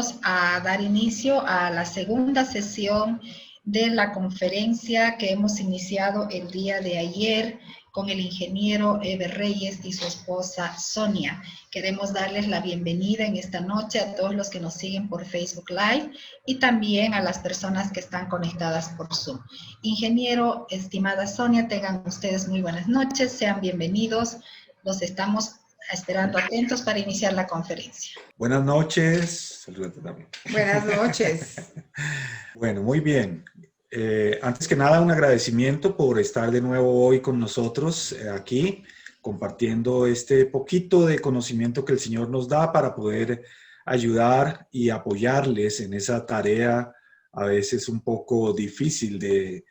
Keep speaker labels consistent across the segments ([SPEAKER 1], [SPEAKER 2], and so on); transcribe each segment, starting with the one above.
[SPEAKER 1] vamos a dar inicio a la segunda sesión de la conferencia que hemos iniciado el día de ayer con el ingeniero Eber Reyes y su esposa Sonia. Queremos darles la bienvenida en esta noche a todos los que nos siguen por Facebook Live y también a las personas que están conectadas por Zoom. Ingeniero, estimada Sonia, tengan ustedes muy buenas noches, sean bienvenidos. Los estamos esperando atentos para iniciar la conferencia.
[SPEAKER 2] Buenas noches. Saludate también.
[SPEAKER 3] Buenas noches.
[SPEAKER 2] Bueno, muy bien. Antes que nada, un agradecimiento por estar de nuevo hoy con nosotros aquí, compartiendo este poquito de conocimiento que el Señor nos da para poder ayudar y apoyarles en esa tarea a veces un poco difícil de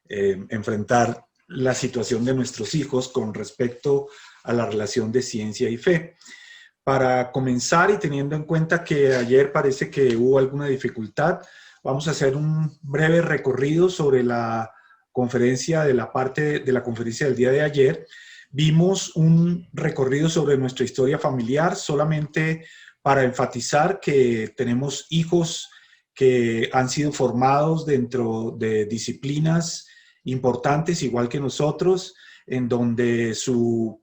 [SPEAKER 2] enfrentar la situación de nuestros hijos con respecto a la relación de ciencia y fe. Para comenzar y teniendo en cuenta que ayer parece que hubo alguna dificultad, vamos a hacer un breve recorrido sobre la conferencia de la parte de la conferencia del día de ayer. Vimos un recorrido sobre nuestra historia familiar, solamente para enfatizar que tenemos hijos que han sido formados dentro de disciplinas importantes, igual que nosotros, en donde su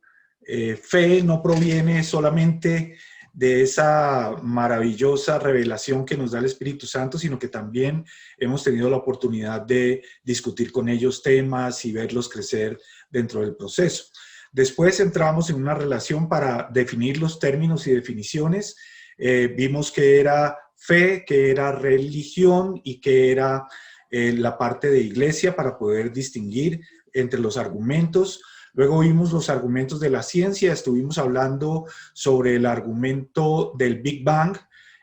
[SPEAKER 2] fe no proviene solamente de esa maravillosa revelación que nos da el Espíritu Santo, sino que también hemos tenido la oportunidad de discutir con ellos temas y verlos crecer dentro del proceso. Después entramos en una relación para definir los términos y definiciones. Vimos que era fe, que era religión y que era la parte de iglesia para poder distinguir entre los argumentos. Luego vimos los argumentos de la ciencia, estuvimos hablando sobre el argumento del Big Bang,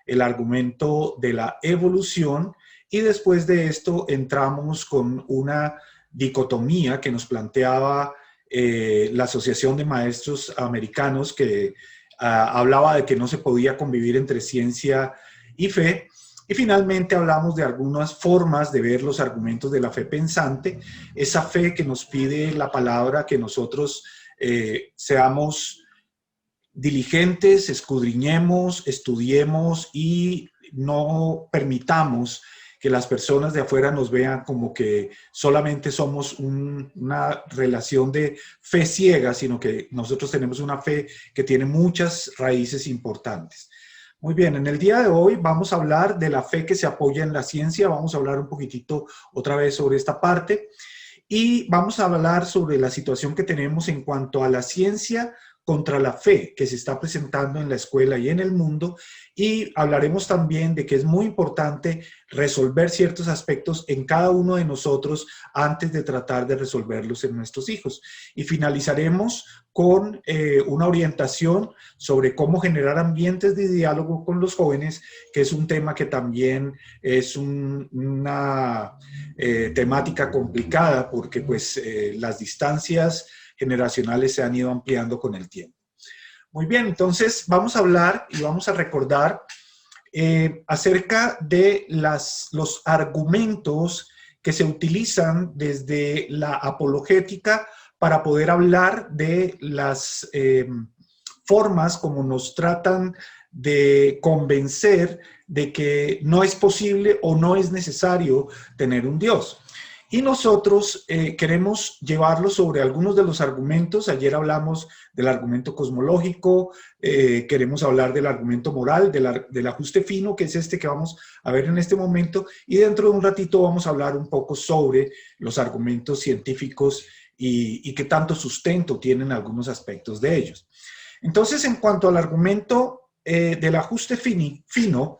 [SPEAKER 2] el argumento de la evolución, y después de esto entramos con una dicotomía que nos planteaba la Asociación de Maestros Americanos, que hablaba de que no se podía convivir entre ciencia y fe. Y finalmente hablamos de algunas formas de ver los argumentos de la fe pensante, esa fe que nos pide la palabra, que nosotros seamos diligentes, escudriñemos, estudiemos y no permitamos que las personas de afuera nos vean como que solamente somos una relación de fe ciega, sino que nosotros tenemos una fe que tiene muchas raíces importantes. Muy bien, en el día de hoy vamos a hablar de la fe que se apoya en la ciencia, vamos a hablar un poquitito otra vez sobre esta parte y vamos a hablar sobre la situación que tenemos en cuanto a la ciencia contra la fe que se está presentando en la escuela y en el mundo, y hablaremos también de que es muy importante resolver ciertos aspectos en cada uno de nosotros antes de tratar de resolverlos en nuestros hijos. Y finalizaremos con una orientación sobre cómo generar ambientes de diálogo con los jóvenes, que es un tema que también es una temática complicada porque pues las distancias generacionales se han ido ampliando con el tiempo. Muy bien, entonces vamos a hablar y vamos a recordar acerca de los argumentos que se utilizan desde la apologética para poder hablar de las formas como nos tratan de convencer de que no es posible o no es necesario tener un Dios. Y nosotros queremos llevarlo sobre algunos de los argumentos. Ayer hablamos del argumento cosmológico, queremos hablar del argumento moral, del ajuste fino, que es este que vamos a ver en este momento, y dentro de un ratito vamos a hablar un poco sobre los argumentos científicos y qué tanto sustento tienen algunos aspectos de ellos. Entonces, en cuanto al argumento del ajuste fino,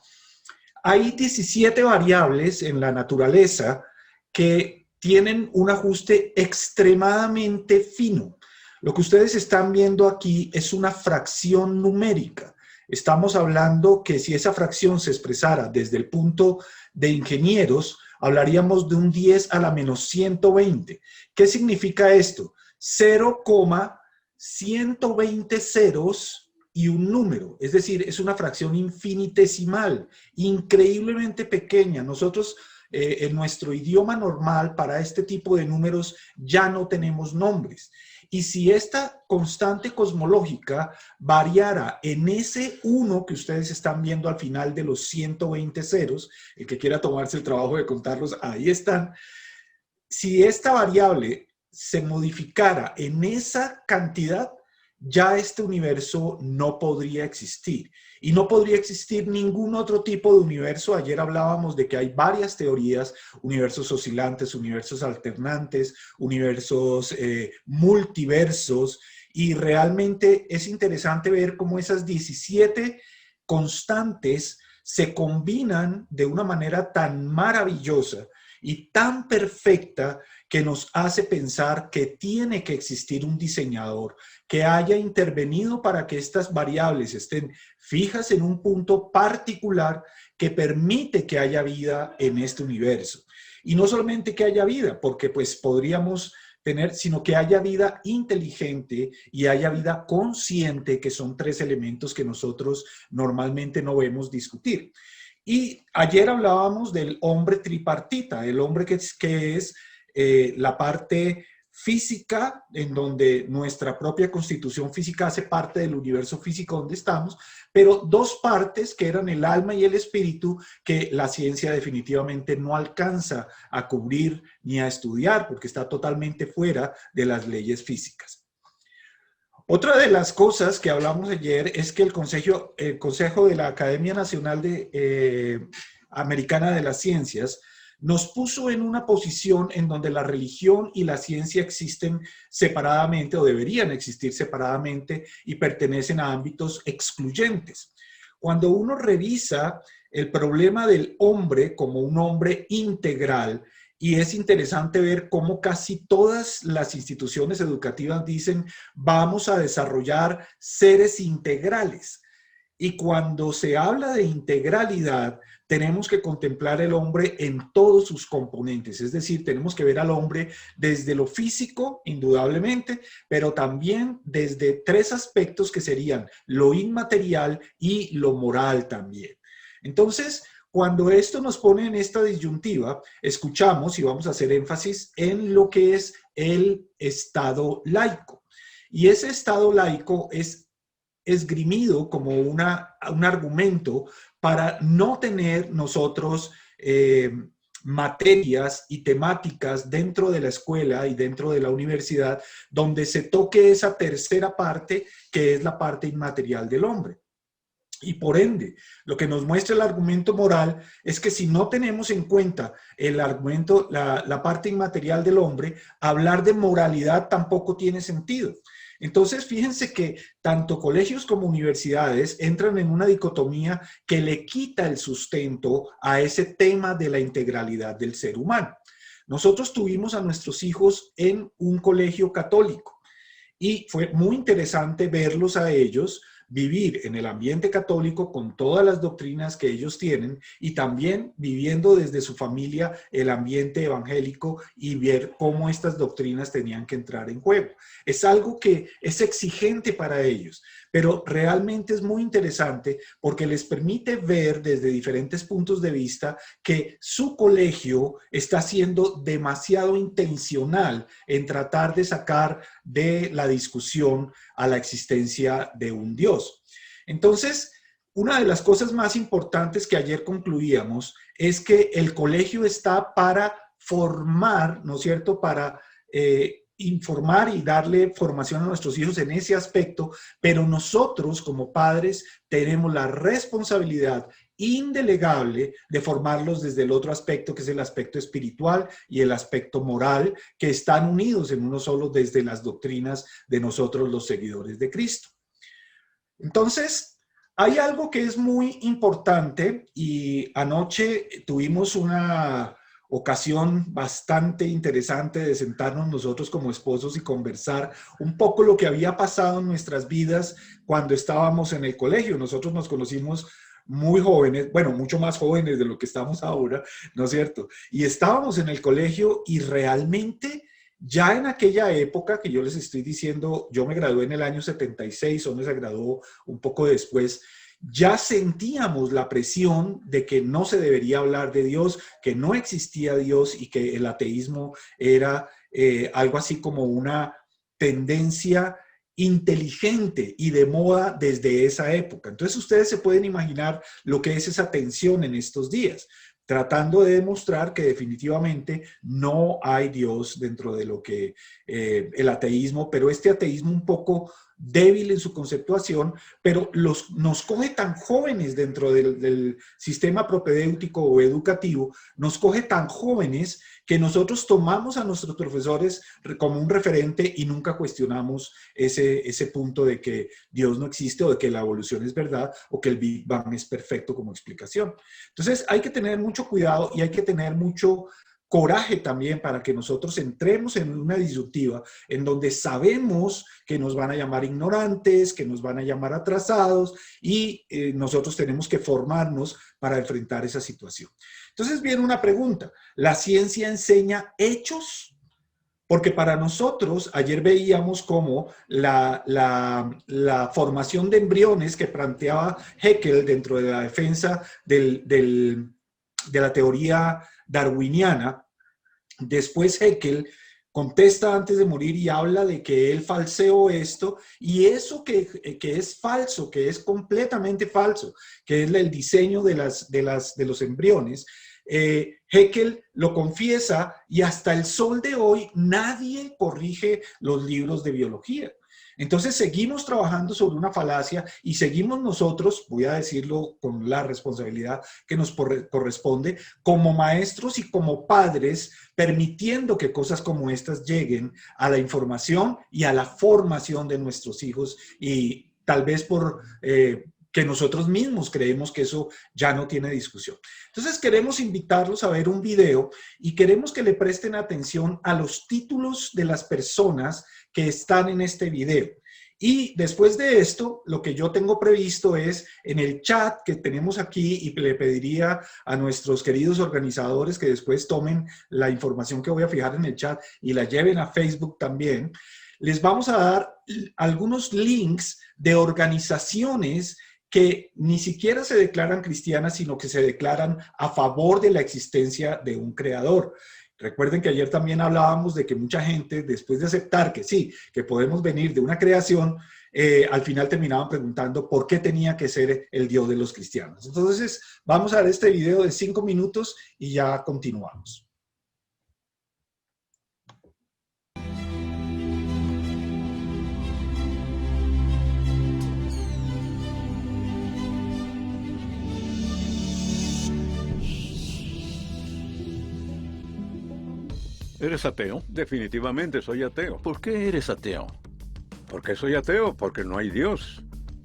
[SPEAKER 2] hay 17 variables en la naturaleza que tienen un ajuste extremadamente fino. Lo que ustedes están viendo aquí es una fracción numérica. Estamos hablando que si esa fracción se expresara desde el punto de ingenieros, hablaríamos de un 10 a la menos 120. ¿Qué significa esto? 0,120 ceros y un número. Es decir, es una fracción infinitesimal, increíblemente pequeña. Nosotros en nuestro idioma normal, para este tipo de números ya no tenemos nombres. Y si esta constante cosmológica variara en ese 1 que ustedes están viendo al final de los 120 ceros, el que quiera tomarse el trabajo de contarlos, ahí están. Si esta variable se modificara en esa cantidad, ya este universo no podría existir. Y no podría existir ningún otro tipo de universo. Ayer hablábamos de que hay varias teorías, universos oscilantes, universos alternantes, universos multiversos, y realmente es interesante ver cómo esas 17 constantes se combinan de una manera tan maravillosa y tan perfecta que nos hace pensar que tiene que existir un diseñador que haya intervenido para que estas variables estén fijas en un punto particular que permite que haya vida en este universo. Y no solamente que haya vida, porque pues podríamos tener, sino que haya vida inteligente y haya vida consciente, que son 3 elementos que nosotros normalmente no vemos discutir. Y ayer hablábamos del hombre tripartita, el hombre que es la parte física, en donde nuestra propia constitución física hace parte del universo físico donde estamos, pero 2 partes que eran el alma y el espíritu, que la ciencia definitivamente no alcanza a cubrir ni a estudiar, porque está totalmente fuera de las leyes físicas. Otra de las cosas que hablamos ayer es que el Consejo de la Academia Nacional Americana de las Ciencias nos puso en una posición en donde la religión y la ciencia existen separadamente, o deberían existir separadamente, y pertenecen a ámbitos excluyentes. Cuando uno revisa el problema del hombre como un hombre integral, y es interesante ver cómo casi todas las instituciones educativas dicen vamos a desarrollar seres integrales. Y cuando se habla de integralidad, tenemos que contemplar el hombre en todos sus componentes. Es decir, tenemos que ver al hombre desde lo físico, indudablemente, pero también desde 3 aspectos que serían lo inmaterial y lo moral también. Entonces, cuando esto nos pone en esta disyuntiva, escuchamos y vamos a hacer énfasis en lo que es el Estado laico. Y ese Estado laico es esgrimido como un argumento para no tener nosotros materias y temáticas dentro de la escuela y dentro de la universidad donde se toque esa tercera parte, que es la parte inmaterial del hombre. Y por ende, lo que nos muestra el argumento moral es que si no tenemos en cuenta el argumento, la parte inmaterial del hombre, hablar de moralidad tampoco tiene sentido. Entonces, fíjense que tanto colegios como universidades entran en una dicotomía que le quita el sustento a ese tema de la integralidad del ser humano. Nosotros tuvimos a nuestros hijos en un colegio católico y fue muy interesante verlos a ellos vivir en el ambiente católico con todas las doctrinas que ellos tienen y también viviendo desde su familia el ambiente evangélico y ver cómo estas doctrinas tenían que entrar en juego. Es algo que es exigente para ellos, pero realmente es muy interesante porque les permite ver desde diferentes puntos de vista que su colegio está siendo demasiado intencional en tratar de sacar de la discusión a la existencia de un Dios. Entonces, una de las cosas más importantes que ayer concluíamos es que el colegio está para formar, ¿no es cierto?, para informar y darle formación a nuestros hijos en ese aspecto, pero nosotros como padres tenemos la responsabilidad indelegable de formarlos desde el otro aspecto, que es el aspecto espiritual y el aspecto moral, que están unidos en uno solo desde las doctrinas de nosotros los seguidores de Cristo. Entonces, hay algo que es muy importante y anoche tuvimos una ocasión bastante interesante de sentarnos nosotros como esposos y conversar un poco lo que había pasado en nuestras vidas cuando estábamos en el colegio. Nosotros nos conocimos muy jóvenes, bueno, mucho más jóvenes de lo que estamos ahora, ¿no es cierto? Y estábamos en el colegio y realmente ya en aquella época que yo les estoy diciendo, yo me gradué en el año 76, Sonia se graduó un poco después, ya sentíamos la presión de que no se debería hablar de Dios, que no existía Dios y que el ateísmo era algo así como una tendencia inteligente y de moda desde esa época. Entonces ustedes se pueden imaginar lo que es esa tensión en estos días, tratando de demostrar que definitivamente no hay Dios dentro de lo que el ateísmo, pero este ateísmo un poco débil en su conceptuación, pero nos coge tan jóvenes dentro del sistema propedéutico o educativo, nos coge tan jóvenes que nosotros tomamos a nuestros profesores como un referente y nunca cuestionamos ese punto de que Dios no existe o de que la evolución es verdad o que el Big Bang es perfecto como explicación. Entonces hay que tener mucho cuidado y hay que tener mucho coraje también para que nosotros entremos en una disyuntiva en donde sabemos que nos van a llamar ignorantes, que nos van a llamar atrasados y nosotros tenemos que formarnos para enfrentar esa situación. Entonces viene una pregunta, ¿la ciencia enseña hechos? Porque para nosotros, ayer veíamos cómo la formación de embriones que planteaba Haeckel dentro de la defensa de la teoría darwiniana, después Haeckel contesta antes de morir y habla de que él falseó esto y eso que es falso, que es completamente falso, que es el diseño de los embriones, Haeckel lo confiesa y hasta el sol de hoy nadie corrige los libros de biología. Entonces seguimos trabajando sobre una falacia y seguimos nosotros, voy a decirlo con la responsabilidad que nos corresponde, como maestros y como padres, permitiendo que cosas como estas lleguen a la información y a la formación de nuestros hijos y tal vez por que nosotros mismos creemos que eso ya no tiene discusión. Entonces queremos invitarlos a ver un video y queremos que le presten atención a los títulos de las personas que están en este video. Y después de esto, lo que yo tengo previsto es en el chat que tenemos aquí y le pediría a nuestros queridos organizadores que después tomen la información que voy a fijar en el chat y la lleven a Facebook también, les vamos a dar algunos links de organizaciones que ni siquiera se declaran cristianas, sino que se declaran a favor de la existencia de un creador. Recuerden que ayer también hablábamos de que mucha gente, después de aceptar que sí, que podemos venir de una creación, al final terminaban preguntando por qué tenía que ser el Dios de los cristianos. Entonces, vamos a ver este video de 5 minutos y ya continuamos.
[SPEAKER 4] ¿Eres ateo?
[SPEAKER 5] Definitivamente soy ateo.
[SPEAKER 4] ¿Por qué eres ateo?
[SPEAKER 5] ¿Por qué soy ateo? Porque no hay Dios.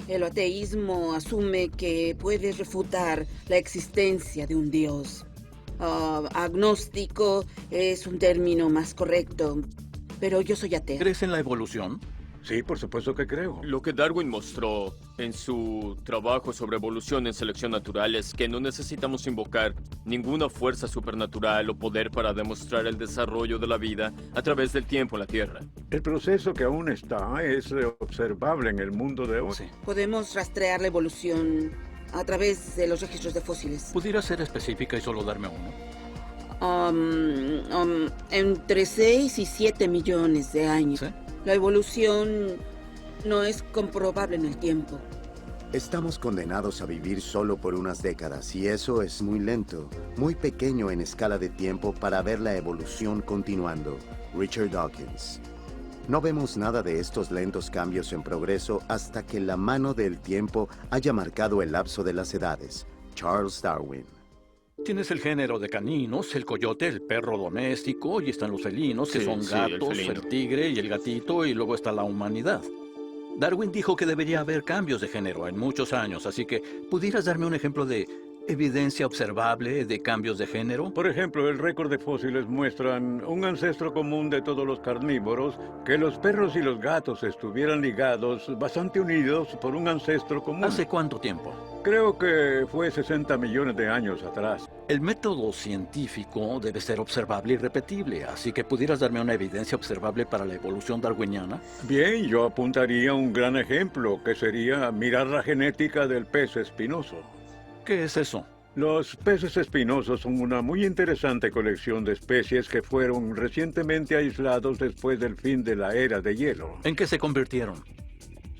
[SPEAKER 6] El ateísmo asume que puedes refutar la existencia de un Dios. Agnóstico es un término más correcto, pero yo soy ateo.
[SPEAKER 4] ¿Crees en la evolución?
[SPEAKER 5] Sí, por supuesto que creo.
[SPEAKER 7] Lo que Darwin mostró en su trabajo sobre evolución en selección natural es que no necesitamos invocar ninguna fuerza supernatural o poder para demostrar el desarrollo de la vida a través del tiempo en la Tierra.
[SPEAKER 5] El proceso que aún está es observable en el mundo de hoy.
[SPEAKER 4] Sí.
[SPEAKER 6] Podemos rastrear la evolución a través de los registros de fósiles.
[SPEAKER 4] ¿Pudiera ser específica y solo darme uno?
[SPEAKER 6] Entre 6 y 7 millones de años.
[SPEAKER 4] ¿Sí?
[SPEAKER 6] La evolución no es comprobable en el tiempo.
[SPEAKER 8] Estamos condenados a vivir solo por unas décadas y eso es muy lento, muy pequeño en escala de tiempo para ver la evolución continuando. Richard Dawkins. No vemos nada de estos lentos cambios en progreso hasta que la mano del tiempo haya marcado el lapso de las edades. Charles Darwin.
[SPEAKER 4] Tienes el género de caninos, el coyote, el perro doméstico, y están los felinos, que
[SPEAKER 7] Sí,
[SPEAKER 4] son
[SPEAKER 7] sí,
[SPEAKER 4] gatos,
[SPEAKER 7] el felino.
[SPEAKER 4] el tigre y el gatito, y luego está la humanidad. Darwin dijo que debería haber cambios de género en muchos años, así que ¿pudieras darme un ejemplo de evidencia observable de cambios de género?
[SPEAKER 5] Por ejemplo, el récord de fósiles muestran un ancestro común de todos los carnívoros, que los perros y los gatos estuvieran ligados, bastante unidos por un ancestro común.
[SPEAKER 4] ¿Hace cuánto tiempo?
[SPEAKER 5] Creo que fue 60 millones de años atrás.
[SPEAKER 4] El método científico debe ser observable y repetible, así que ¿pudieras darme una evidencia observable para la evolución darwiniana?
[SPEAKER 5] Bien, yo apuntaría a un gran ejemplo, que sería mirar la genética del pez espinoso.
[SPEAKER 4] ¿Qué es eso?
[SPEAKER 5] Los peces espinosos son una muy interesante colección de especies que fueron recientemente aislados después del fin de la era de hielo.
[SPEAKER 4] ¿En qué se convirtieron?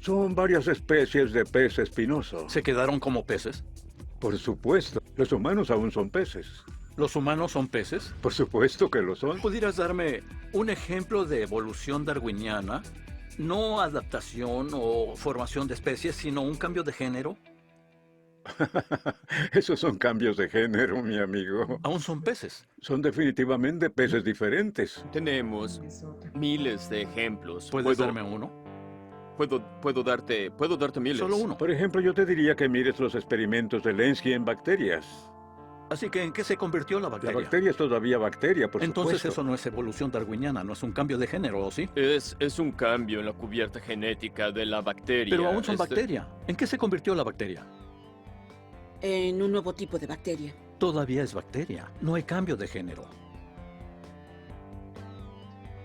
[SPEAKER 5] Son varias especies de pez espinoso.
[SPEAKER 4] ¿Se quedaron como peces?
[SPEAKER 5] Por supuesto, los humanos aún son peces.
[SPEAKER 4] ¿Los humanos son peces?
[SPEAKER 5] Por supuesto que lo son.
[SPEAKER 4] ¿Pudieras darme un ejemplo de evolución darwiniana? No adaptación o formación de especies, sino un cambio de género.
[SPEAKER 5] Esos son cambios de género, mi amigo.
[SPEAKER 4] Aún son peces.
[SPEAKER 5] Son definitivamente peces diferentes.
[SPEAKER 7] Tenemos miles de ejemplos.
[SPEAKER 4] ¿Puedes darme uno?
[SPEAKER 7] Puedo darte miles.
[SPEAKER 4] Solo uno.
[SPEAKER 5] Por ejemplo, yo te diría que mires los experimentos de Lenski en bacterias.
[SPEAKER 4] Así que, ¿en qué se convirtió la
[SPEAKER 5] La
[SPEAKER 4] bacteria?
[SPEAKER 5] bacteria es todavía bacteria, por
[SPEAKER 4] Entonces
[SPEAKER 5] supuesto.
[SPEAKER 4] eso no es evolución darwiniana, no es un cambio de género, ¿o sí?
[SPEAKER 7] Es un cambio en la cubierta genética de la bacteria.
[SPEAKER 4] Pero aún son bacteria. ¿En qué se convirtió la bacteria?
[SPEAKER 6] En un nuevo tipo de bacteria.
[SPEAKER 4] Todavía es bacteria. No hay cambio de género.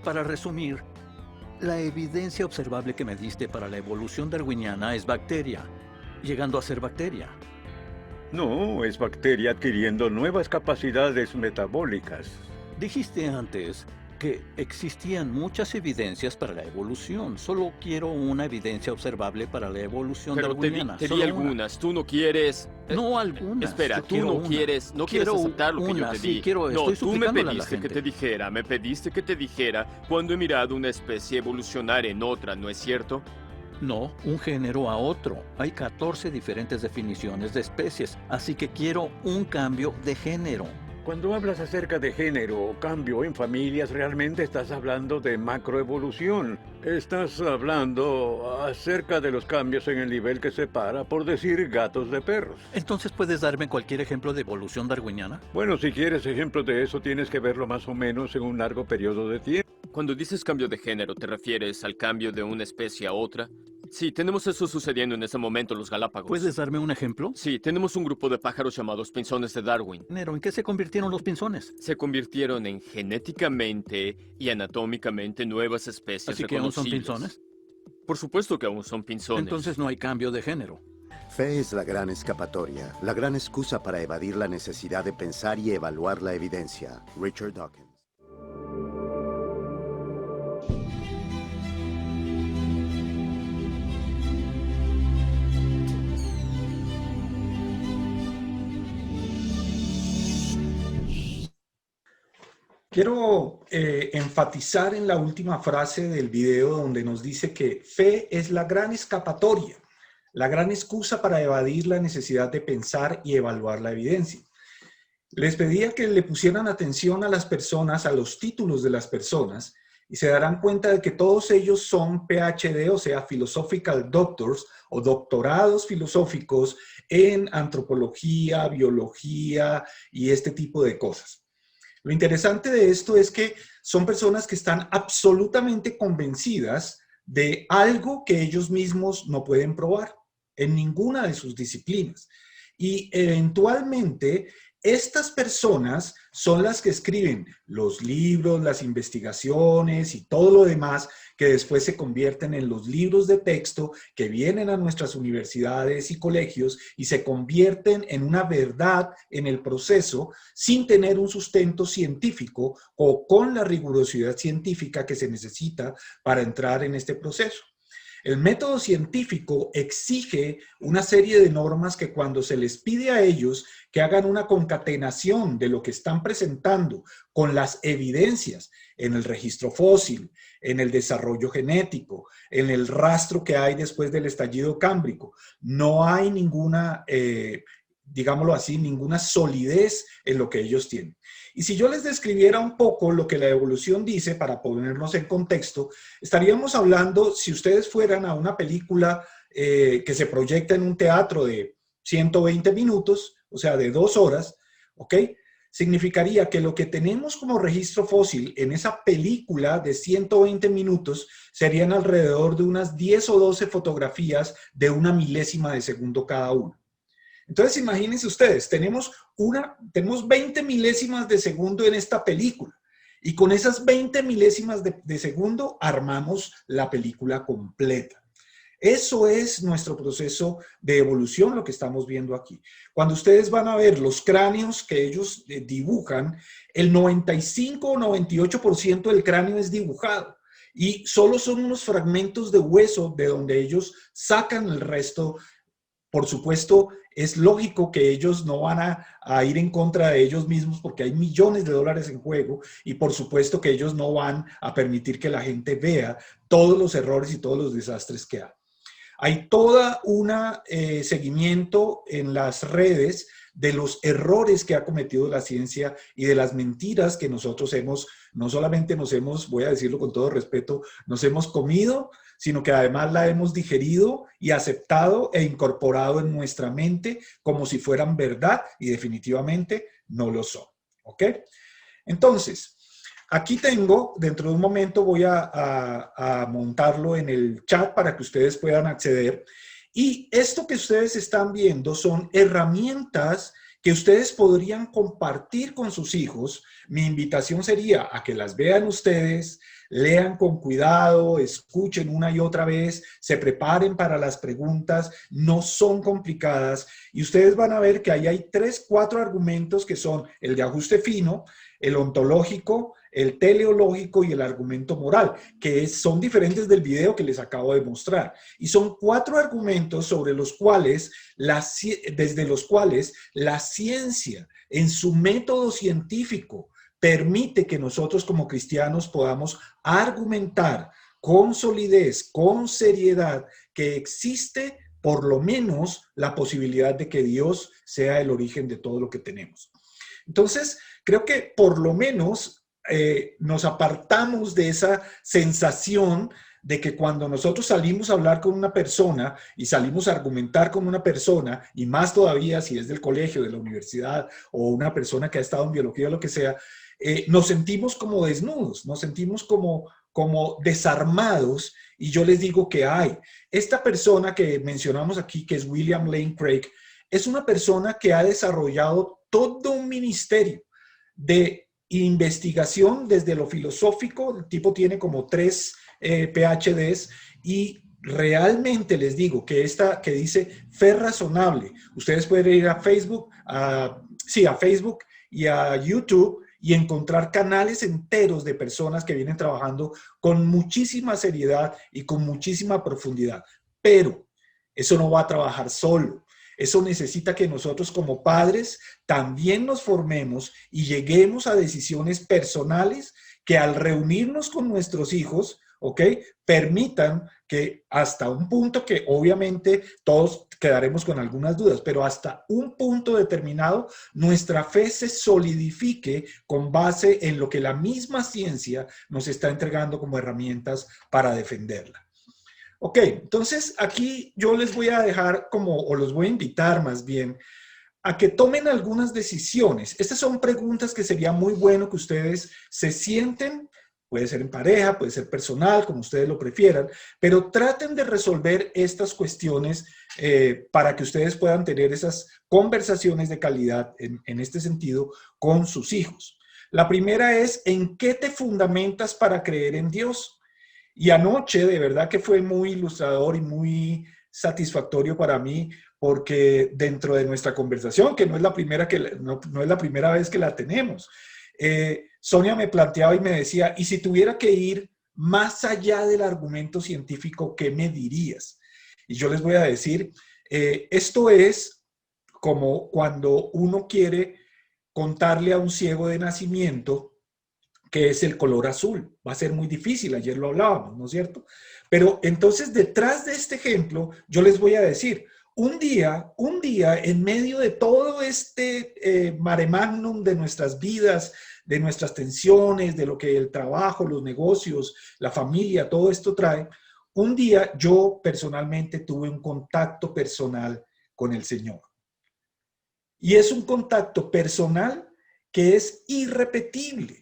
[SPEAKER 4] Para resumir, la evidencia observable que me diste para la evolución darwiniana es bacteria, llegando a ser bacteria.
[SPEAKER 5] No, es bacteria adquiriendo nuevas capacidades metabólicas.
[SPEAKER 4] Dijiste antes que existían muchas evidencias para la evolución. Solo quiero una evidencia observable para la evolución
[SPEAKER 7] Pero
[SPEAKER 4] darwiniana.
[SPEAKER 7] te di
[SPEAKER 4] Solo una.
[SPEAKER 7] algunas. Tú no quieres...
[SPEAKER 4] No algunas.
[SPEAKER 7] Espera,
[SPEAKER 4] Yo
[SPEAKER 7] tú
[SPEAKER 4] quiero
[SPEAKER 7] no
[SPEAKER 4] una.
[SPEAKER 7] quieres
[SPEAKER 4] Quiero
[SPEAKER 7] aceptar lo que yo
[SPEAKER 4] una,
[SPEAKER 7] te
[SPEAKER 4] sí,
[SPEAKER 7] di.
[SPEAKER 4] quiero,
[SPEAKER 7] No,
[SPEAKER 4] estoy
[SPEAKER 7] tú me
[SPEAKER 4] suplicándole a la
[SPEAKER 7] pediste que
[SPEAKER 4] gente.
[SPEAKER 7] te dijera, cuando he mirado una especie evolucionar en otra, ¿no es cierto?
[SPEAKER 4] No, un género a otro. Hay 14 diferentes definiciones de especies, así que quiero un cambio de género.
[SPEAKER 5] Cuando hablas acerca de género o cambio en familias, realmente estás hablando de macroevolución. Estás hablando acerca de los cambios en el nivel que separa, por decir, gatos de perros.
[SPEAKER 4] Entonces, ¿puedes darme cualquier ejemplo de evolución darwiniana?
[SPEAKER 5] Bueno, si quieres ejemplos de eso, tienes que verlo más o menos en un largo periodo de tiempo.
[SPEAKER 7] Cuando dices cambio de género, ¿te refieres al cambio de una especie a otra? Sí, tenemos eso sucediendo en este momento en los Galápagos.
[SPEAKER 4] ¿Puedes darme un ejemplo?
[SPEAKER 7] Sí, tenemos un grupo de pájaros llamados pinzones de Darwin.
[SPEAKER 4] ¿En qué se convirtieron los pinzones?
[SPEAKER 7] Se convirtieron en genéticamente y anatómicamente nuevas especies
[SPEAKER 4] Así que aún son
[SPEAKER 7] reconocibles.
[SPEAKER 4] pinzones.
[SPEAKER 7] Por supuesto que aún son pinzones.
[SPEAKER 4] Entonces no hay cambio de género.
[SPEAKER 8] Fe es la gran escapatoria, la gran excusa para evadir la necesidad de pensar y evaluar la evidencia. Richard Dawkins.
[SPEAKER 2] Quiero enfatizar en la última frase del video donde nos dice que fe es la gran escapatoria, la gran excusa para evadir la necesidad de pensar y evaluar la evidencia. Les pedía que le pusieran atención a las personas, a los títulos de las personas, y se darán cuenta de que todos ellos son PhD, o sea, Philosophical Doctors o doctorados filosóficos en antropología, biología y este tipo de cosas. Lo interesante de esto es que son personas que están absolutamente convencidas de algo que ellos mismos no pueden probar en ninguna de sus disciplinas. Y eventualmente estas personas son las que escriben los libros, las investigaciones y todo lo demás que después se convierten en los libros de texto que vienen a nuestras universidades y colegios y se convierten en una verdad en el proceso sin tener un sustento científico o con la rigurosidad científica que se necesita para entrar en este proceso. El método científico exige una serie de normas que cuando se les pide a ellos que hagan una concatenación de lo que están presentando con las evidencias en el registro fósil, en el desarrollo genético, en el rastro que hay después del estallido cámbrico, no hay ninguna, digámoslo así, ninguna solidez en lo que ellos tienen. Y si yo les describiera un poco lo que la evolución dice, para ponernos en contexto, estaríamos hablando, si ustedes fueran a una película que se proyecta en un teatro de 120 minutos, o sea, de 2 horas, ¿ok? Significaría que lo que tenemos como registro fósil en esa película de 120 minutos serían alrededor de unas 10 o 12 fotografías de 1 milésima de segundo cada una. Entonces, imagínense ustedes, tenemos 20 milésimas de segundo en esta película y con esas 20 milésimas de segundo armamos la película completa. Eso es nuestro proceso de evolución, lo que estamos viendo aquí. Cuando ustedes van a ver los cráneos que ellos dibujan, el 95 o 98% del cráneo es dibujado y solo son unos fragmentos de hueso de donde ellos sacan el resto. Por supuesto, es lógico que ellos no van a ir en contra de ellos mismos porque hay millones de dólares en juego y por supuesto que ellos no van a permitir que la gente vea todos los errores y todos los desastres que hay. Hay toda un seguimiento en las redes de los errores que ha cometido la ciencia y de las mentiras que nosotros no solamente voy a decirlo con todo respeto, nos hemos comido, sino que además la hemos digerido y aceptado e incorporado en nuestra mente como si fueran verdad y definitivamente no lo son. ¿Ok? Entonces, aquí tengo, dentro de un momento voy a montarlo en el chat para que ustedes puedan acceder. Y esto que ustedes están viendo son herramientas que ustedes podrían compartir con sus hijos. Mi invitación sería a que las vean ustedes, lean con cuidado, escuchen una y otra vez, se preparen para las preguntas, no son complicadas y ustedes van a ver que ahí hay 3, 4 argumentos que son el de ajuste fino, el ontológico, el teleológico y el argumento moral, que son diferentes del video que les acabo de mostrar. Y son 4 argumentos sobre los cuales desde los cuales la ciencia en su método científico permite que nosotros como cristianos podamos argumentar con solidez, con seriedad, que existe por lo menos la posibilidad de que Dios sea el origen de todo lo que tenemos. Entonces, creo que por lo menos nos apartamos de esa sensación de que cuando nosotros salimos a hablar con una persona y salimos a argumentar con una persona, y más todavía si es del colegio, de la universidad o una persona que ha estado en biología o lo que sea, nos sentimos como desnudos, nos sentimos como desarmados y yo les digo que esta persona que mencionamos aquí, que es William Lane Craig, es una persona que ha desarrollado todo un ministerio de investigación desde lo filosófico. El tipo tiene como 3 PhDs y realmente les digo que esta que dice fe razonable, ustedes pueden ir a Facebook, a Facebook y a YouTube y encontrar canales enteros de personas que vienen trabajando con muchísima seriedad y con muchísima profundidad. Pero eso no va a trabajar solo. Eso necesita que nosotros como padres también nos formemos y lleguemos a decisiones personales que al reunirnos con nuestros hijos, ¿ok?, permitan que hasta un punto que obviamente todos quedaremos con algunas dudas, pero hasta un punto determinado nuestra fe se solidifique con base en lo que la misma ciencia nos está entregando como herramientas para defenderla. Ok, entonces aquí yo les voy a dejar o los voy a invitar más bien a que tomen algunas decisiones. Estas son preguntas que sería muy bueno que ustedes se sienten, puede ser en pareja, puede ser personal, como ustedes lo prefieran, pero traten de resolver estas cuestiones para que ustedes puedan tener esas conversaciones de calidad en este sentido con sus hijos. La primera es, ¿en qué te fundamentas para creer en Dios? Y anoche, de verdad que fue muy ilustrador y muy satisfactorio para mí, porque dentro de nuestra conversación, que no es la primera, no es la primera vez que la tenemos, Sonia me planteaba y me decía, ¿y si tuviera que ir más allá del argumento científico, qué me dirías? Y yo les voy a decir, esto es como cuando uno quiere contarle a un ciego de nacimiento que es el color azul. Va a ser muy difícil, ayer lo hablábamos, ¿no es cierto? Pero entonces detrás de este ejemplo, yo les voy a decir, un día, en medio de todo este mare magnum de nuestras vidas, de nuestras tensiones, de lo que el trabajo, los negocios, la familia, todo esto trae, un día yo personalmente tuve un contacto personal con el Señor. Y es un contacto personal que es irrepetible.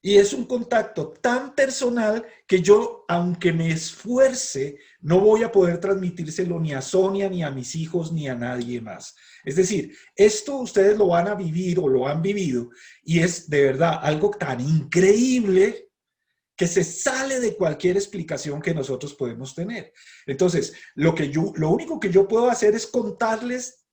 [SPEAKER 2] Y es un contacto tan personal que yo, aunque me esfuerce, no voy a poder transmitírselo ni a Sonia, ni a mis hijos, ni a nadie más. Es decir, esto ustedes lo van a vivir o lo han vivido y es de verdad algo tan increíble que se sale de cualquier explicación que nosotros podemos tener. Entonces, lo único que yo puedo hacer es contarles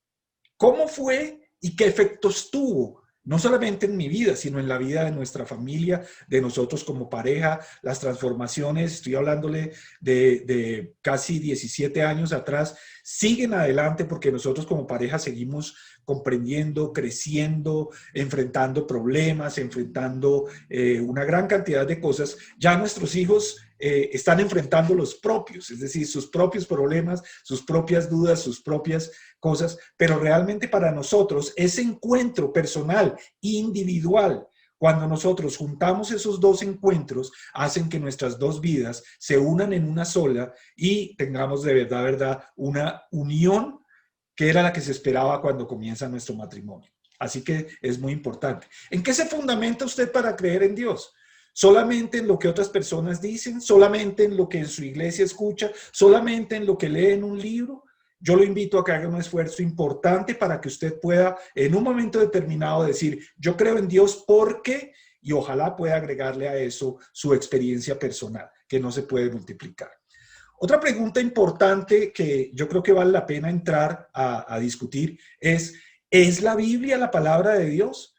[SPEAKER 2] cómo fue y qué efectos tuvo, no solamente en mi vida, sino en la vida de nuestra familia, de nosotros como pareja, las transformaciones, estoy hablándole de casi 17 años atrás, siguen adelante porque nosotros como pareja seguimos comprendiendo, creciendo, enfrentando problemas, enfrentando una gran cantidad de cosas. Ya nuestros hijos están enfrentando los propios, es decir, sus propios problemas, sus propias dudas, sus propias cosas, pero realmente para nosotros ese encuentro personal, individual, cuando nosotros juntamos esos dos encuentros, hacen que nuestras dos vidas se unan en una sola y tengamos de verdad, una unión que era la que se esperaba cuando comienza nuestro matrimonio. Así que es muy importante. ¿En qué se fundamenta usted para creer en Dios? ¿Solamente en lo que otras personas dicen? ¿Solamente en lo que en su iglesia escucha? ¿Solamente en lo que lee en un libro? Yo lo invito a que haga un esfuerzo importante para que usted pueda en un momento determinado decir, yo creo en Dios porque, y ojalá pueda agregarle a eso su experiencia personal, que no se puede multiplicar. Otra pregunta importante que yo creo que vale la pena entrar a discutir ¿es la Biblia la palabra de Dios?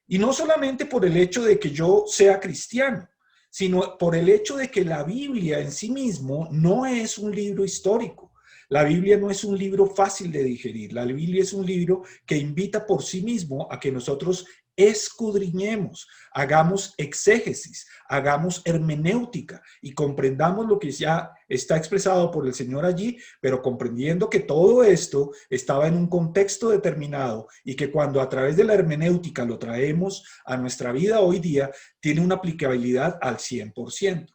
[SPEAKER 2] Y no solamente por el hecho de que yo sea cristiano, sino por el hecho de que la Biblia en sí mismo no es un libro histórico. La Biblia no es un libro fácil de digerir. La Biblia es un libro que invita por sí mismo a que nosotros escudriñemos, hagamos exégesis, hagamos hermenéutica y comprendamos lo que ya está expresado por el Señor allí, pero comprendiendo que todo esto estaba en un contexto determinado y que cuando a través de la hermenéutica lo traemos a nuestra vida hoy día, tiene una aplicabilidad al 100%.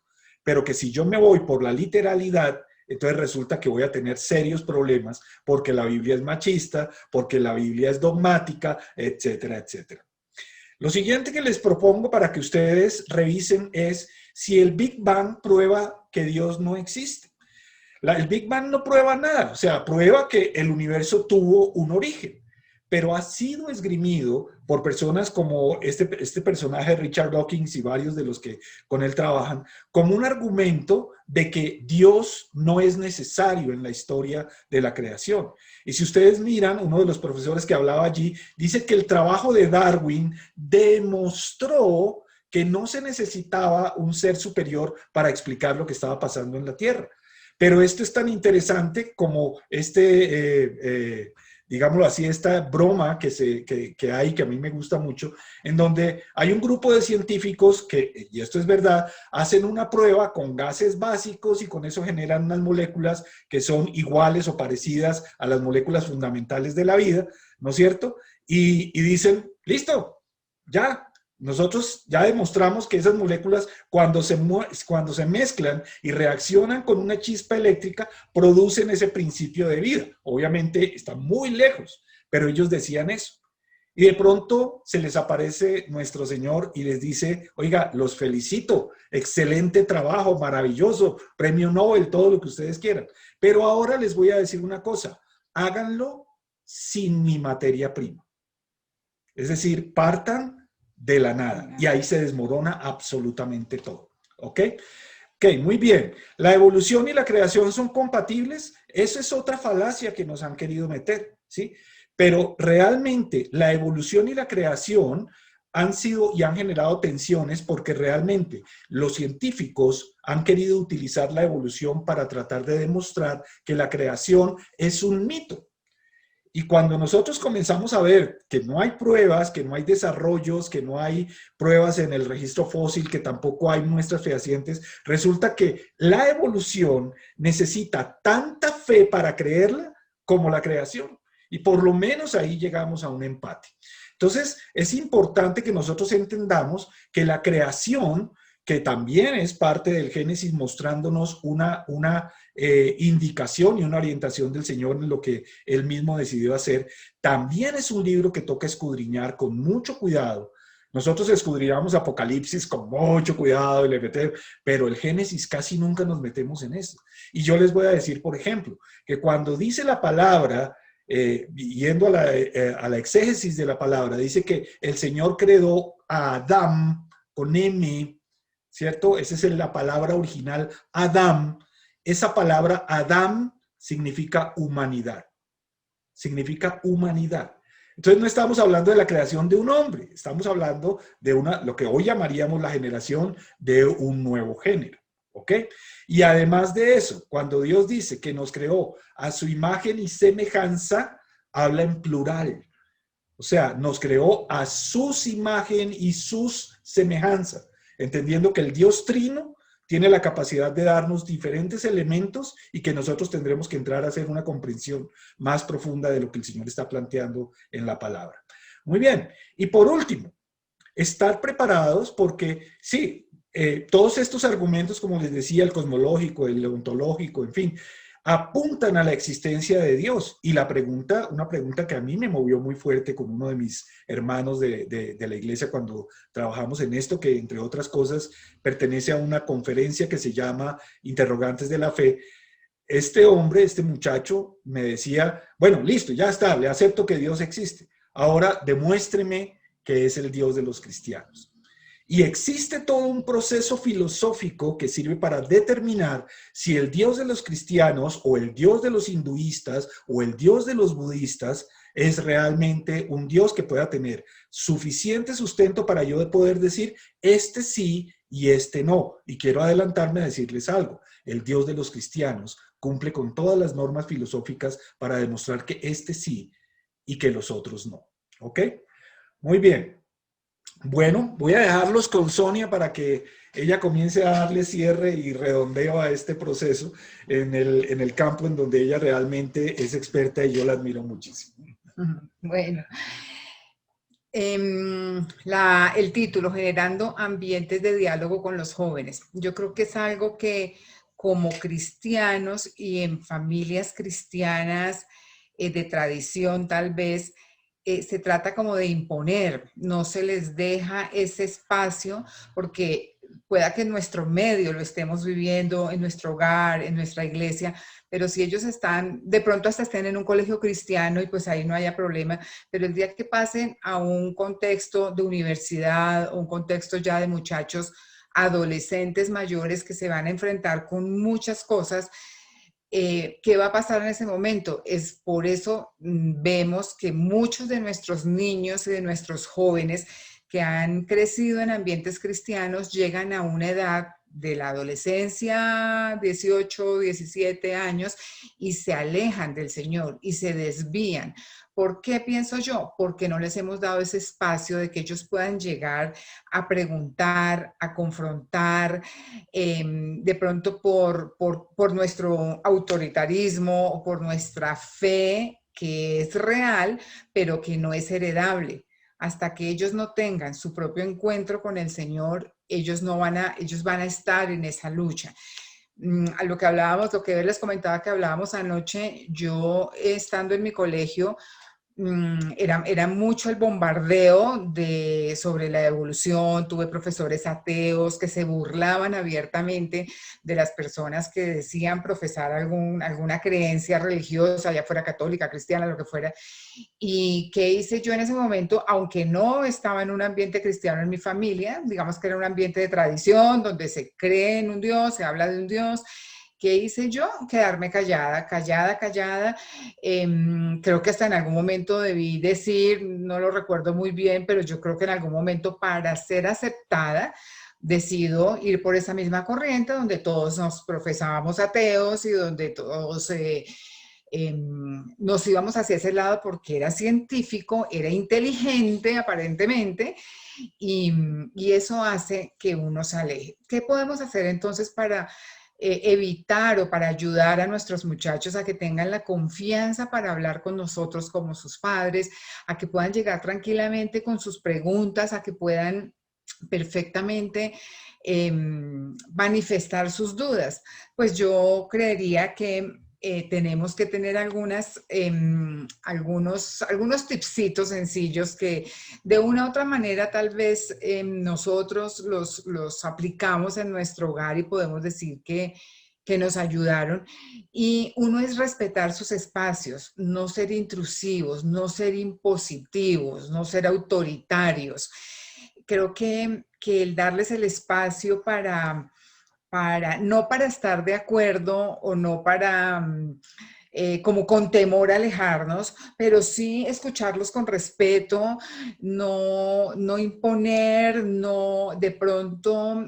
[SPEAKER 2] Pero que si yo me voy por la literalidad, entonces resulta que voy a tener serios problemas porque la Biblia es machista, porque la Biblia es dogmática, etcétera, etcétera. Lo siguiente que les propongo para que ustedes revisen es si el Big Bang prueba que Dios no existe. El Big Bang no prueba nada, o sea, prueba que el universo tuvo un origen, pero ha sido esgrimido por personas como este personaje Richard Dawkins y varios de los que con él trabajan, como un argumento de que Dios no es necesario en la historia de la creación. Y si ustedes miran, uno de los profesores que hablaba allí dice que el trabajo de Darwin demostró que no se necesitaba un ser superior para explicar lo que estaba pasando en la Tierra. Pero esto es tan interesante como digámoslo así, esta broma que hay, que a mí me gusta mucho, en donde hay un grupo de científicos que, y esto es verdad, hacen una prueba con gases básicos y con eso generan unas moléculas que son iguales o parecidas a las moléculas fundamentales de la vida, ¿no es cierto? Y dicen, listo, ya. Nosotros ya demostramos que esas moléculas cuando se mezclan y reaccionan con una chispa eléctrica producen ese principio de vida. Obviamente está muy lejos, pero ellos decían eso. Y de pronto se les aparece nuestro Señor y les dice, oiga, los felicito, excelente trabajo, maravilloso, premio Nobel, todo lo que ustedes quieran. Pero ahora les voy a decir una cosa, háganlo sin mi materia prima. Es decir, partan de la nada y ahí se desmorona absolutamente todo. ¿Ok? Ok, muy bien. ¿La evolución y la creación son compatibles? Esa es otra falacia que nos han querido meter, ¿sí? Pero realmente la evolución y la creación han sido y han generado tensiones porque realmente los científicos han querido utilizar la evolución para tratar de demostrar que la creación es un mito. Y cuando nosotros comenzamos a ver que no hay pruebas, que no hay desarrollos, que no hay pruebas en el registro fósil, que tampoco hay muestras fehacientes, resulta que la evolución necesita tanta fe para creerla como la creación. Y por lo menos ahí llegamos a un empate. Entonces, es importante que nosotros entendamos que la creación, que también es parte del Génesis mostrándonos una indicación y una orientación del Señor en lo que Él mismo decidió hacer, también es un libro que toca escudriñar con mucho cuidado. Nosotros escudriñamos Apocalipsis con mucho cuidado, pero el Génesis casi nunca nos metemos en eso. Y yo les voy a decir, por ejemplo, que cuando dice la palabra, yendo a la exégesis de la palabra, dice que el Señor creó a Adán con M, ¿cierto? Esa es la palabra original, Adam. Esa palabra Adam significa humanidad. Significa humanidad. Entonces no estamos hablando de la creación de un hombre, estamos hablando de lo que hoy llamaríamos la generación de un nuevo género. ¿Ok? Y además de eso, cuando Dios dice que nos creó a su imagen y semejanza, habla en plural. O sea, nos creó a sus imagen y sus semejanzas, entendiendo que el Dios Trino tiene la capacidad de darnos diferentes elementos y que nosotros tendremos que entrar a hacer una comprensión más profunda de lo que el Señor está planteando en la palabra. Muy bien. Y por último, estar preparados porque sí, todos estos argumentos, como les decía, el cosmológico, el ontológico, en fin, apuntan a la existencia de Dios. Y una pregunta que a mí me movió muy fuerte con uno de mis hermanos de la iglesia cuando trabajamos en esto, que entre otras cosas pertenece a una conferencia que se llama Interrogantes de la Fe. Este muchacho me decía, bueno, listo, ya está, le acepto que Dios existe. Ahora demuéstreme que es el Dios de los cristianos. Y existe todo un proceso filosófico que sirve para determinar si el Dios de los cristianos o el Dios de los hinduistas o el Dios de los budistas es realmente un Dios que pueda tener suficiente sustento para yo poder decir este sí y este no. Y quiero adelantarme a decirles algo. El Dios de los cristianos cumple con todas las normas filosóficas para demostrar que este sí y que los otros no. ¿Ok? Muy bien. Bueno, voy a dejarlos con Sonia para que ella comience a darle cierre y redondeo a este proceso en el campo en donde ella realmente es experta y yo la admiro muchísimo.
[SPEAKER 3] Bueno, el título, Generando ambientes de diálogo con los jóvenes. Yo creo que es algo que como cristianos y en familias cristianas de tradición tal vez, se trata como de imponer, no se les deja ese espacio porque pueda que en nuestro medio lo estemos viviendo, en nuestro hogar, en nuestra iglesia, pero si ellos de pronto hasta estén en un colegio cristiano y pues ahí no haya problema, pero el día que pasen a un contexto de universidad o un contexto ya de muchachos adolescentes mayores que se van a enfrentar con muchas cosas, ¿qué va a pasar en ese momento? Es por eso vemos que muchos de nuestros niños y de nuestros jóvenes que han crecido en ambientes cristianos llegan a una edad de la adolescencia, 18, 17 años, y se alejan del Señor y se desvían. ¿Por qué pienso yo? Porque no les hemos dado ese espacio de que ellos puedan llegar a preguntar, a confrontar, de pronto por nuestro autoritarismo o por nuestra fe que es real, pero que no es heredable. Hasta que ellos no tengan su propio encuentro con el Señor, ellos van a estar en esa lucha. A lo que hablábamos, lo que les comentaba que hablábamos anoche, yo estando en mi colegio, era mucho el bombardeo sobre la evolución. Tuve profesores ateos que se burlaban abiertamente de las personas que decían profesar alguna creencia religiosa, ya fuera católica, cristiana, lo que fuera. ¿Y qué hice yo en ese momento? Aunque no estaba en un ambiente cristiano en mi familia, digamos que era un ambiente de tradición, donde se cree en un Dios, se habla de un Dios. ¿Qué hice yo? Quedarme callada. Creo que hasta en algún momento debí decir, no lo recuerdo muy bien, pero yo creo que en algún momento para ser aceptada, decido ir por esa misma corriente donde todos nos profesábamos ateos y donde todos nos íbamos hacia ese lado porque era científico, era inteligente aparentemente, y eso hace que uno se aleje. ¿Qué podemos hacer entonces para evitar o para ayudar a nuestros muchachos a que tengan la confianza para hablar con nosotros como sus padres, a que puedan llegar tranquilamente con sus preguntas, a que puedan perfectamente manifestar sus dudas? Pues yo creería que tenemos que tener algunos tipsitos sencillos que de una u otra manera tal vez nosotros los aplicamos en nuestro hogar y podemos decir que nos ayudaron. Y uno es respetar sus espacios, no ser intrusivos, no ser impositivos, no ser autoritarios. creo que el darles el espacio no para estar de acuerdo o no para como con temor a alejarnos, pero sí escucharlos con respeto, no imponer, no, de pronto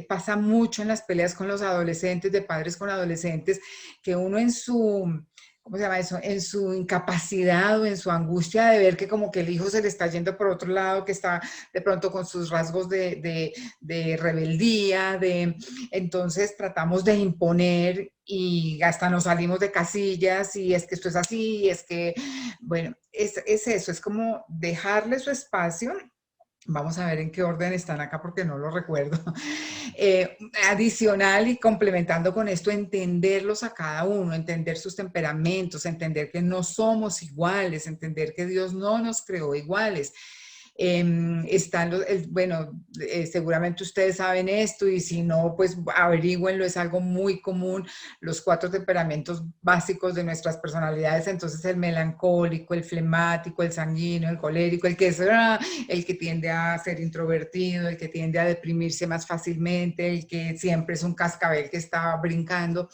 [SPEAKER 3] pasa mucho en las peleas con los adolescentes, de padres con adolescentes, que uno en su, ¿cómo se llama eso? En su incapacidad o en su angustia de ver que como que el hijo se le está yendo por otro lado, que está de pronto con sus rasgos de rebeldía, entonces tratamos de imponer y hasta nos salimos de casillas y es que esto es así, y es que, bueno, es eso, es como dejarle su espacio. Vamos a ver en qué orden están acá porque no lo recuerdo. Adicional y complementando con esto, entenderlos a cada uno, entender sus temperamentos, entender que no somos iguales, entender que Dios no nos creó iguales. Seguramente ustedes saben esto y si no, pues averígüenlo, es algo muy común, los 4 temperamentos básicos de nuestras personalidades, entonces el melancólico, el flemático, el sanguíneo, el colérico, el que tiende a ser introvertido, el que tiende a deprimirse más fácilmente, el que siempre es un cascabel que está brincando.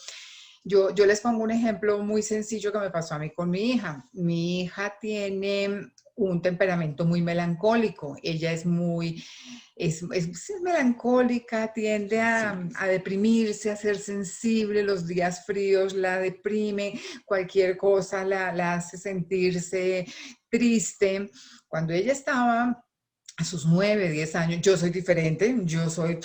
[SPEAKER 3] Yo les pongo un ejemplo muy sencillo que me pasó a mí con mi hija. Mi hija tiene un temperamento muy melancólico. Ella es melancólica, tiende a deprimirse, a ser sensible. Los días fríos la deprime, cualquier cosa la hace sentirse triste. Cuando ella estaba a sus 9, 10 años, yo soy diferente, yo soy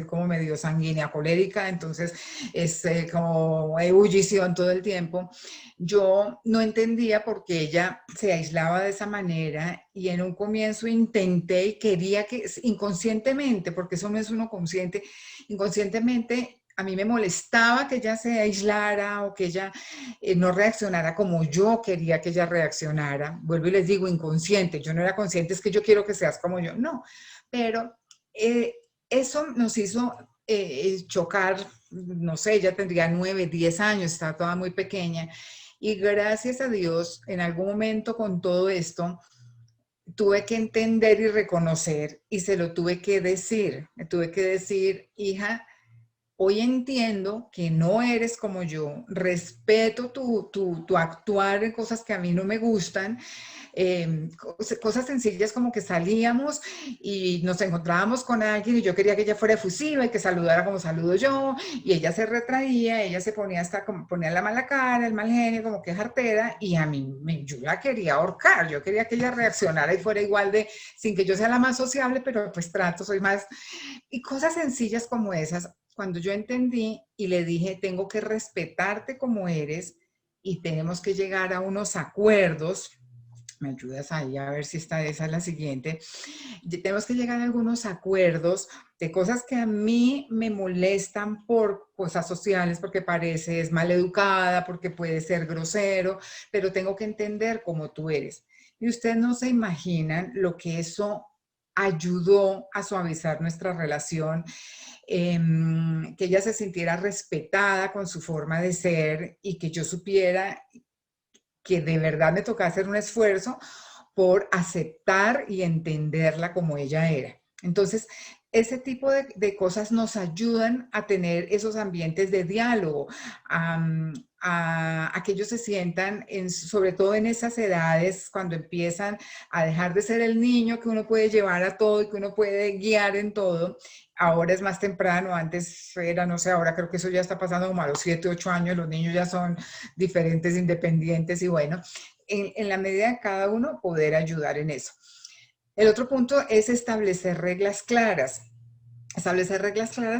[SPEAKER 3] como medio sanguínea colérica, entonces es como ebullición todo el tiempo. Yo no entendía por qué ella se aislaba de esa manera y en un comienzo intenté y quería que inconscientemente, porque eso no es uno consciente, inconscientemente a mí me molestaba que ella se aislara o que ella no reaccionara como yo quería que ella reaccionara. Vuelvo y les digo, inconsciente. Yo no era consciente, es que yo quiero que seas como yo. No, pero eso nos hizo chocar, no sé, ella tendría 9, 10 años, estaba toda muy pequeña. Y gracias a Dios, en algún momento con todo esto, tuve que entender y reconocer y se lo tuve que decir. Me tuve que decir, hija, hoy entiendo que no eres como yo, respeto tu actuar en cosas que a mí no me gustan, cosas sencillas como que salíamos y nos encontrábamos con alguien y yo quería que ella fuera efusiva y que saludara como saludo yo y ella se retraía, ella se ponía hasta como ponía la mala cara, el mal genio, como que jartera y a mí yo la quería ahorcar, yo quería que ella reaccionara y fuera igual de, sin que yo sea la más sociable, pero pues soy más, y cosas sencillas como esas. Cuando yo entendí y le dije, tengo que respetarte como eres y tenemos que llegar a unos acuerdos, me ayudas ahí a ver si esa es la siguiente, tenemos que llegar a algunos acuerdos de cosas que a mí me molestan por cosas sociales, porque pareces maleducada, porque puedes ser grosero, pero tengo que entender cómo tú eres. Y ustedes no se imaginan lo que eso ayudó a suavizar nuestra relación, que ella se sintiera respetada con su forma de ser y que yo supiera que de verdad me tocaba hacer un esfuerzo por aceptar y entenderla como ella era. Entonces, ese tipo de cosas nos ayudan a tener esos ambientes de diálogo, a que ellos se sientan, sobre todo en esas edades, cuando empiezan a dejar de ser el niño que uno puede llevar a todo y que uno puede guiar en todo. Ahora es más temprano, antes era, no sé, ahora creo que eso ya está pasando como a los 7, 8 años, los niños ya son diferentes, independientes y bueno, en la medida de cada uno poder ayudar en eso. El otro punto es establecer reglas claras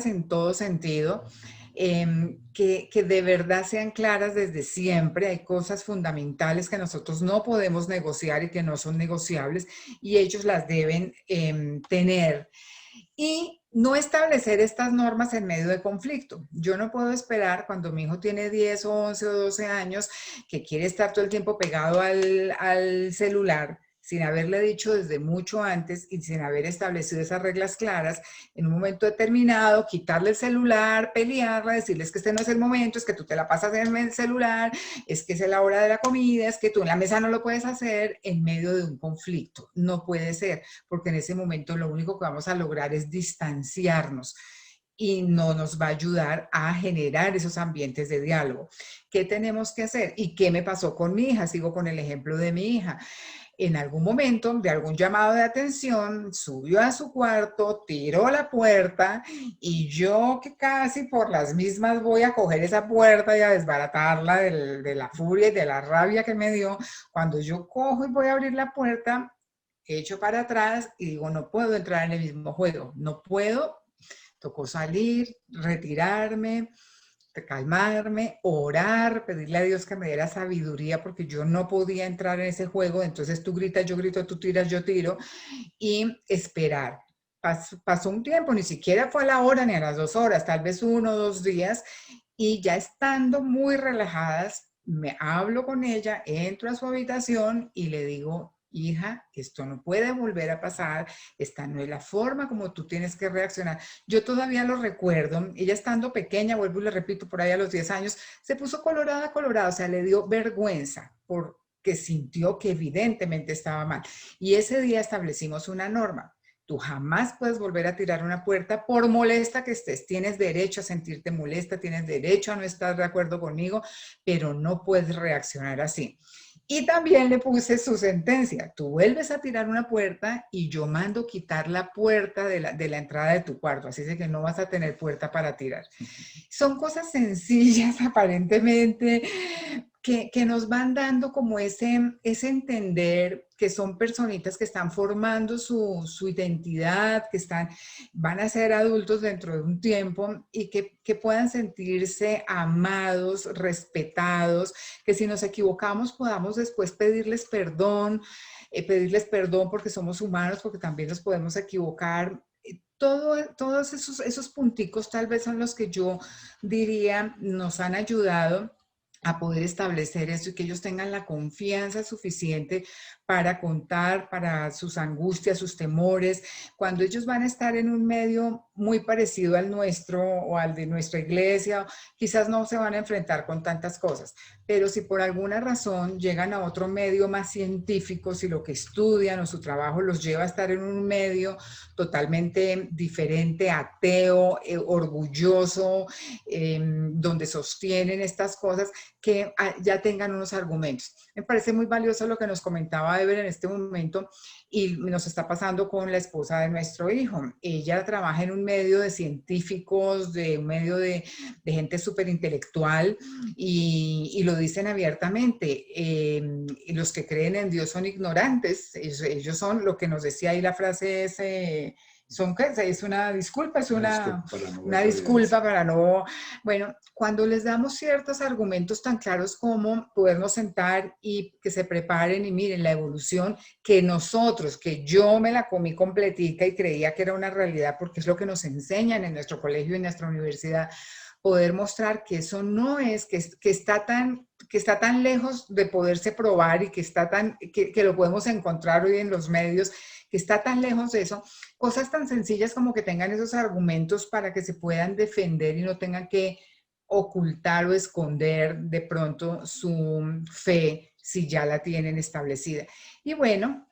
[SPEAKER 3] en todo sentido, que de verdad sean claras desde siempre. Hay cosas fundamentales que nosotros no podemos negociar y que no son negociables y ellos las deben tener. Y no establecer estas normas en medio de conflicto. Yo no puedo esperar cuando mi hijo tiene 10 o 11 o 12 años que quiere estar todo el tiempo pegado al celular, sin haberle dicho desde mucho antes y sin haber establecido esas reglas claras, en un momento determinado, quitarle el celular, pelearla, decirles que este no es el momento, es que tú te la pasas en el celular, es que es la hora de la comida, es que tú en la mesa no lo puedes hacer en medio de un conflicto. No puede ser, porque en ese momento lo único que vamos a lograr es distanciarnos y no nos va a ayudar a generar esos ambientes de diálogo. ¿Qué tenemos que hacer? ¿Y qué me pasó con mi hija? Sigo con el ejemplo de mi hija. En algún momento de algún llamado de atención, subió a su cuarto, tiró la puerta y yo que casi por las mismas voy a coger esa puerta y a desbaratarla de la furia y de la rabia que me dio, cuando yo cojo y voy a abrir la puerta, echo para atrás y digo, no puedo entrar en el mismo juego, no puedo. Tocó salir, retirarme, calmarme, orar, pedirle a Dios que me diera sabiduría porque yo no podía entrar en ese juego. Entonces tú gritas, yo grito, tú tiras, yo tiro y esperar. Pasó un tiempo, ni siquiera fue a la hora ni a las 2 horas, tal vez 1 o 2 días y ya estando muy relajadas, me hablo con ella, entro a su habitación y le digo, hija, esto no puede volver a pasar, esta no es la forma como tú tienes que reaccionar. Yo todavía lo recuerdo, ella estando pequeña, vuelvo y le repito, por ahí a los 10 años, se puso colorada, o sea, le dio vergüenza porque sintió que evidentemente estaba mal. Y ese día establecimos una norma. Tú jamás puedes volver a tirar una puerta por molesta que estés. Tienes derecho a sentirte molesta, tienes derecho a no estar de acuerdo conmigo, pero no puedes reaccionar así. Y también le puse su sentencia. Tú vuelves a tirar una puerta y yo mando quitar la puerta de la entrada de tu cuarto. Así es que no vas a tener puerta para tirar. Son cosas sencillas aparentemente que nos van dando como ese entender que son personitas que están formando su identidad, que van a ser adultos dentro de un tiempo y que puedan sentirse amados, respetados, que si nos equivocamos podamos después pedirles perdón porque somos humanos, porque también nos podemos equivocar. Todos esos punticos tal vez son los que yo diría nos han ayudado a poder establecer eso y que ellos tengan la confianza suficiente para contar, para sus angustias, sus temores, cuando ellos van a estar en un medio muy parecido al nuestro o al de nuestra iglesia, quizás no se van a enfrentar con tantas cosas, pero si por alguna razón llegan a otro medio más científico, si lo que estudian o su trabajo los lleva a estar en un medio totalmente diferente, ateo, orgulloso, donde sostienen estas cosas, que ya tengan unos argumentos. Me parece muy valioso lo que nos comentaba Ever en este momento y nos está pasando con la esposa de nuestro hijo. Ella trabaja en un medio de científicos, de un medio de gente súper intelectual y lo dicen abiertamente. Y los que creen en Dios son ignorantes. Ellos son lo que nos decía ahí la frase es una disculpa, una disculpa para no... Bueno, cuando les damos ciertos argumentos tan claros como podernos sentar y que se preparen y miren la evolución que yo me la comí completica y creía que era una realidad porque es lo que nos enseñan en nuestro colegio y en nuestra universidad, poder mostrar que eso no es, que está tan lejos de poderse probar y que lo podemos encontrar hoy en los medios, que está tan lejos de eso, cosas tan sencillas como que tengan esos argumentos para que se puedan defender y no tengan que ocultar o esconder de pronto su fe si ya la tienen establecida. Y bueno,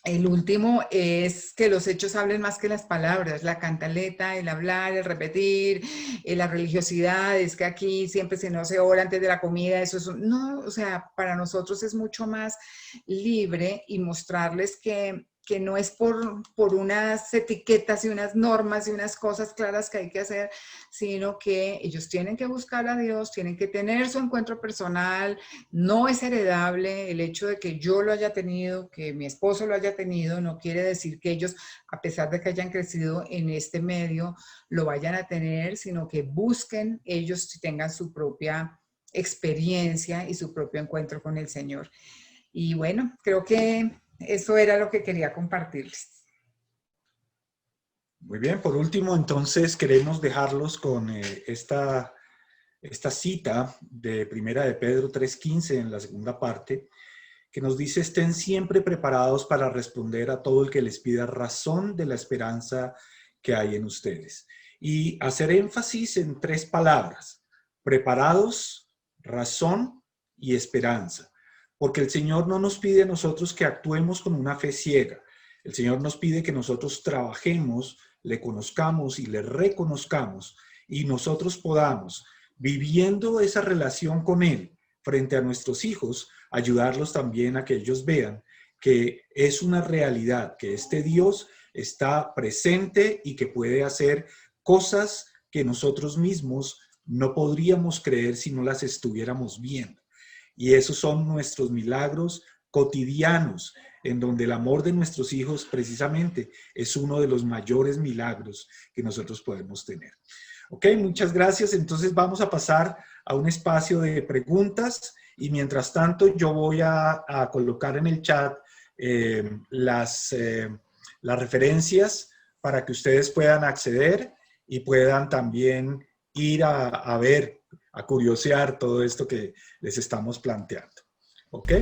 [SPEAKER 3] el último es que los hechos hablen más que las palabras, la cantaleta, el hablar, el repetir, la religiosidad, es que aquí siempre se no se ora antes de la comida, no, o sea, para nosotros es mucho más libre y mostrarles que no es por unas etiquetas y unas normas y unas cosas claras que hay que hacer, sino que ellos tienen que buscar a Dios, tienen que tener su encuentro personal, no es heredable, el hecho de que yo lo haya tenido, que mi esposo lo haya tenido, no quiere decir que ellos, a pesar de que hayan crecido en este medio, lo vayan a tener, sino que busquen ellos y tengan su propia experiencia y su propio encuentro con el Señor. Y bueno, creo que eso era lo que quería compartirles.
[SPEAKER 2] Muy bien, por último, entonces queremos dejarlos con esta cita de Primera de Pedro 3:15 en la segunda parte, que nos dice: estén siempre preparados para responder a todo el que les pida razón de la esperanza que hay en ustedes. Y hacer énfasis en 3 palabras: preparados, razón y esperanza. Porque el Señor no nos pide a nosotros que actuemos con una fe ciega. El Señor nos pide que nosotros trabajemos, le conozcamos y le reconozcamos, y nosotros podamos, viviendo esa relación con Él frente a nuestros hijos, ayudarlos también a que ellos vean que es una realidad, que este Dios está presente y que puede hacer cosas que nosotros mismos no podríamos creer si no las estuviéramos viendo. Y esos son nuestros milagros cotidianos, en donde el amor de nuestros hijos precisamente es uno de los mayores milagros que nosotros podemos tener. Ok, muchas gracias. Entonces vamos a pasar a un espacio de preguntas, y mientras tanto yo voy a colocar en el chat las referencias para que ustedes puedan acceder y puedan también ir a ver, a curiosear todo esto que les estamos planteando. ¿Ok?